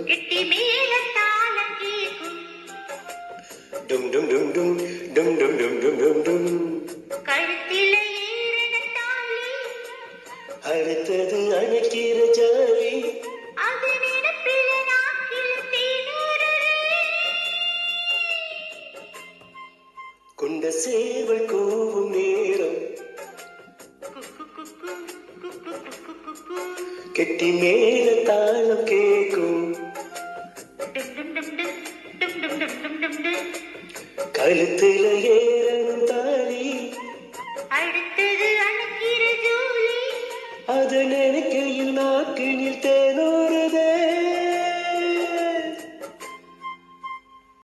கெட்டி மேல தாளம் கேக்கும் டும் டும் டும் டும் டும் டும் டும் டும் டும் டும். கழுத்தில ஏறின தாலி அடுத்தது அணைக்கிற ஜாலி அது நினைப்பில நாக்கில தேனூறுதே கொண்ட சேவல் கூவும் நேரம் குக்கு குக்கு குக்கு குக்கு குக்கு கெட்டி மேல தாளம் கேக்கும் டும் டும் டும் டும் டும் டும் டும் டும் டும் டும். கழுத்துல ஏறணும் தாலி அடுத்தது அணைக்கிற ஜூலி அது நினைக்கையில் நாக்கினில்